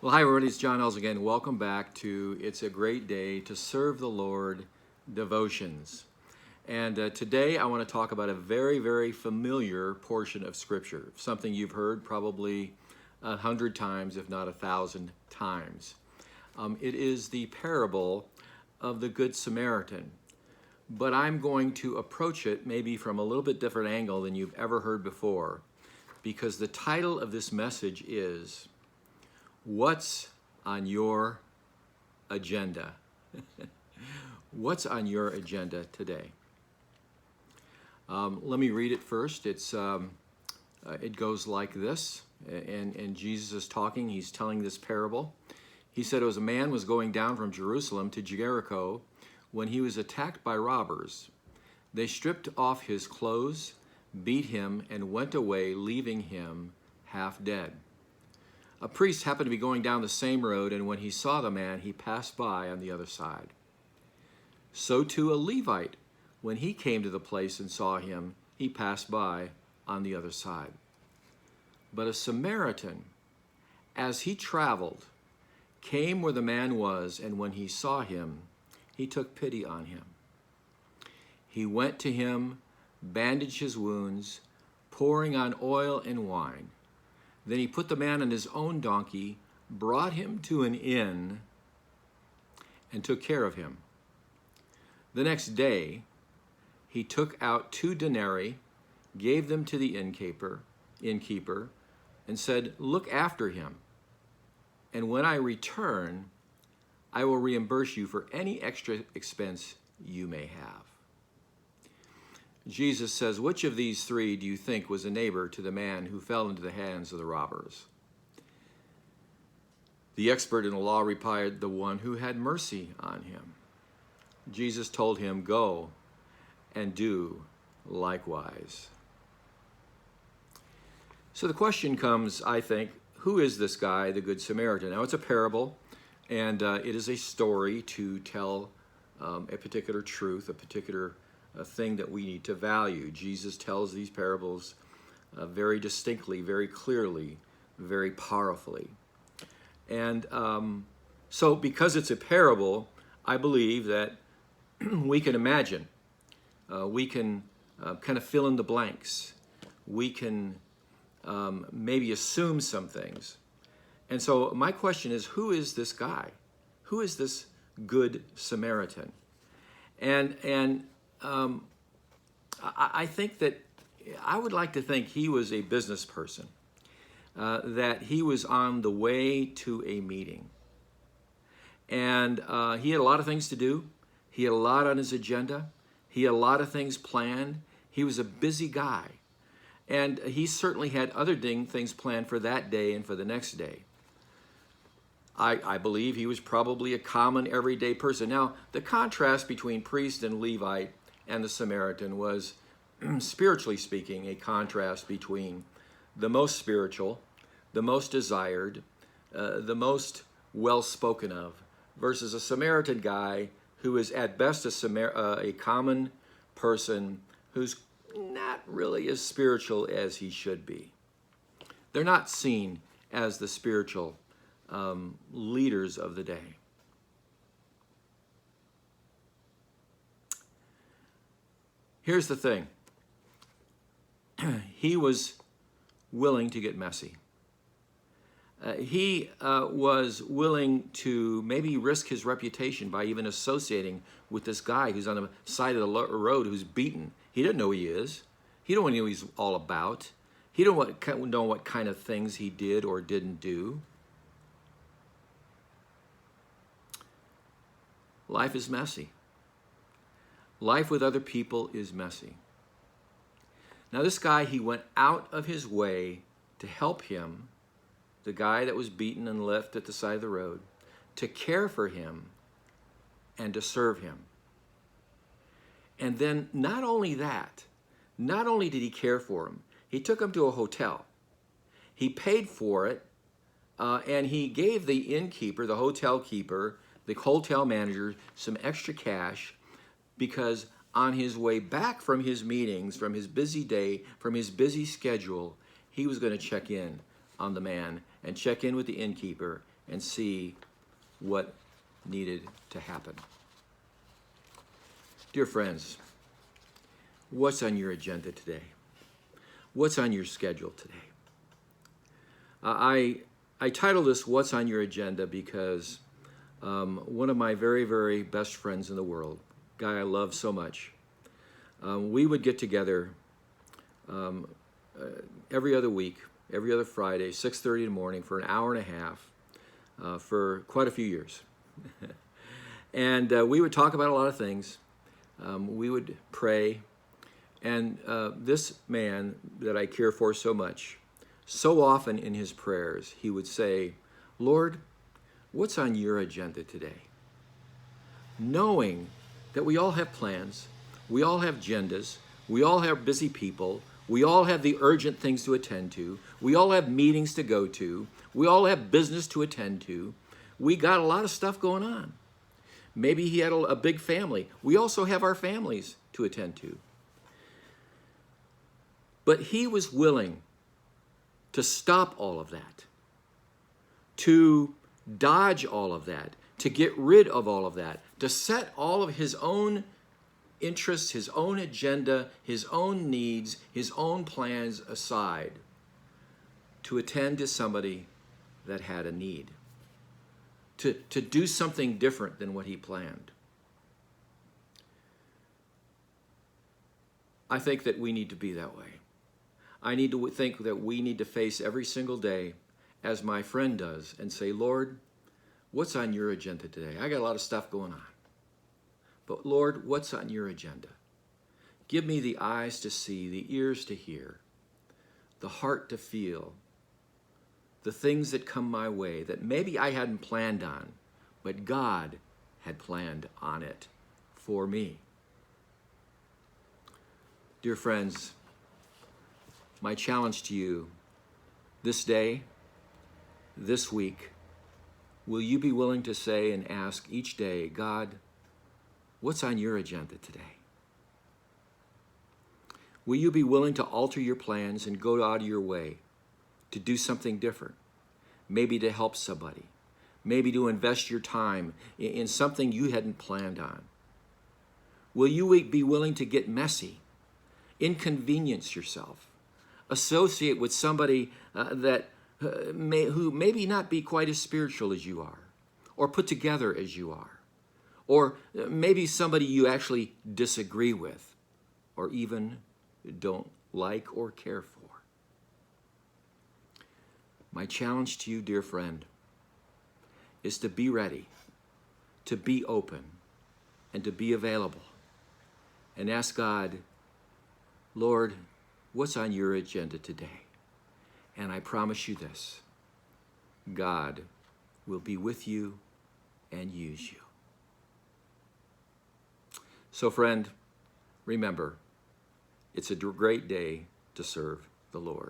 Well, hi everybody, it's John Ells again. Welcome back to It's a Great Day to Serve the Lord Devotions. And today I want to talk about a very, very familiar portion of Scripture, something you've heard probably 100 times, if not 1,000 times. It is the parable of the Good Samaritan, but I'm going to approach it maybe from a little bit different angle than you've ever heard before, because the title of this message is What's on your agenda? What's on your agenda today? Let me read it first. It goes like this, and Jesus is talking. He's telling this parable. He said, "It was a man was going down from Jerusalem to Jericho when he was attacked by robbers. They stripped off his clothes, beat him, and went away, leaving him half dead. A priest happened to be going down the same road, and when he saw the man, he passed by on the other side. So too a Levite, when he came to the place and saw him, he passed by on the other side. But a Samaritan, as he traveled, came where the man was, and when he saw him, he took pity on him. He went to him, bandaged his wounds, pouring on oil and wine. Then he put the man on his own donkey, brought him to an inn, and took care of him. The next day, he took out 2 denarii, gave them to the innkeeper, and said, 'Look after him, and when I return, I will reimburse you for any extra expense you may have.'" Jesus says, "Which of these 3 do you think was a neighbor to the man who fell into the hands of the robbers?" The expert in the law replied, "The one who had mercy on him." Jesus told him, "Go and do likewise." So the question comes, I think, who is this guy, the Good Samaritan? Now, it's a parable, and it is a story to tell a particular truth, a particular thing that we need to value. Jesus tells these parables very distinctly, very clearly, very powerfully. And so because it's a parable, I believe that we can imagine. We can kind of fill in the blanks. We can maybe assume some things. And so my question is, who is this guy? Who is this Good Samaritan? And I think that I would like to think he was a business person, that he was on the way to a meeting. And he had a lot of things to do. He had a lot on his agenda. He had a lot of things planned. He was a busy guy. And he certainly had other things planned for that day and for the next day. I believe he was probably a common everyday person. Now, the contrast between priest and Levite and the Samaritan was, spiritually speaking, a contrast between the most spiritual, the most desired, the most well-spoken of, versus a Samaritan guy who is at best a common person who's not really as spiritual as he should be. They're not seen as the spiritual leaders of the day. Here's the thing. He was willing to get messy. He was willing to maybe risk his reputation by even associating with this guy who's on the side of the road who's beaten. He doesn't know who he is. He don't know what he's all about. He don't know what kind of things he did or didn't do. Life is messy. Life with other people is messy. Now this guy, he went out of his way to help him, the guy that was beaten and left at the side of the road, to care for him and to serve him. And then not only that, not only did he care for him, he took him to a hotel. He paid for it, and he gave the innkeeper, the hotel keeper, the hotel manager some extra cash, because on his way back from his meetings, from his busy day, from his busy schedule, he was going to check in on the man and check in with the innkeeper and see what needed to happen. Dear friends, what's on your agenda today? What's on your schedule today? I title this What's on Your Agenda because one of my very, very best friends in the world, guy I love so much, we would get together every other week, every other Friday, 6:30 in the morning for an hour and a half for quite a few years. And we would talk about a lot of things. We would pray. And this man that I care for so much, so often in his prayers, he would say, Lord, what's on your agenda today? Knowing that we all have plans, we all have agendas, we all have busy people, we all have the urgent things to attend to, we all have meetings to go to, we all have business to attend to. We got a lot of stuff going on. Maybe he had a big family. We also have our families to attend to. But he was willing to stop all of that, to dodge all of that, to get rid of all of that, to set all of his own interests, his own agenda, his own needs, his own plans aside to attend to somebody that had a need, to do something different than what he planned. I think that we need to be that way. I need to think that we need to face every single day, as my friend does, and say, Lord, what's on your agenda today? I got a lot of stuff going on. But Lord, what's on your agenda? Give me the eyes to see, the ears to hear, the heart to feel, the things that come my way that maybe I hadn't planned on, but God had planned on it for me. Dear friends, my challenge to you this day, this week, will you be willing to say and ask each day, God, what's on your agenda today? Will you be willing to alter your plans and go out of your way to do something different? Maybe to help somebody. Maybe to invest your time in something you hadn't planned on. Will you be willing to get messy, inconvenience yourself, associate with somebody who maybe not be quite as spiritual as you are, or put together as you are, or maybe somebody you actually disagree with, or even don't like or care for? My challenge to you, dear friend, is to be ready, to be open, and to be available, and ask God, Lord, what's on your agenda today? And I promise you this, God will be with you and use you. So friend, remember, it's a great day to serve the Lord.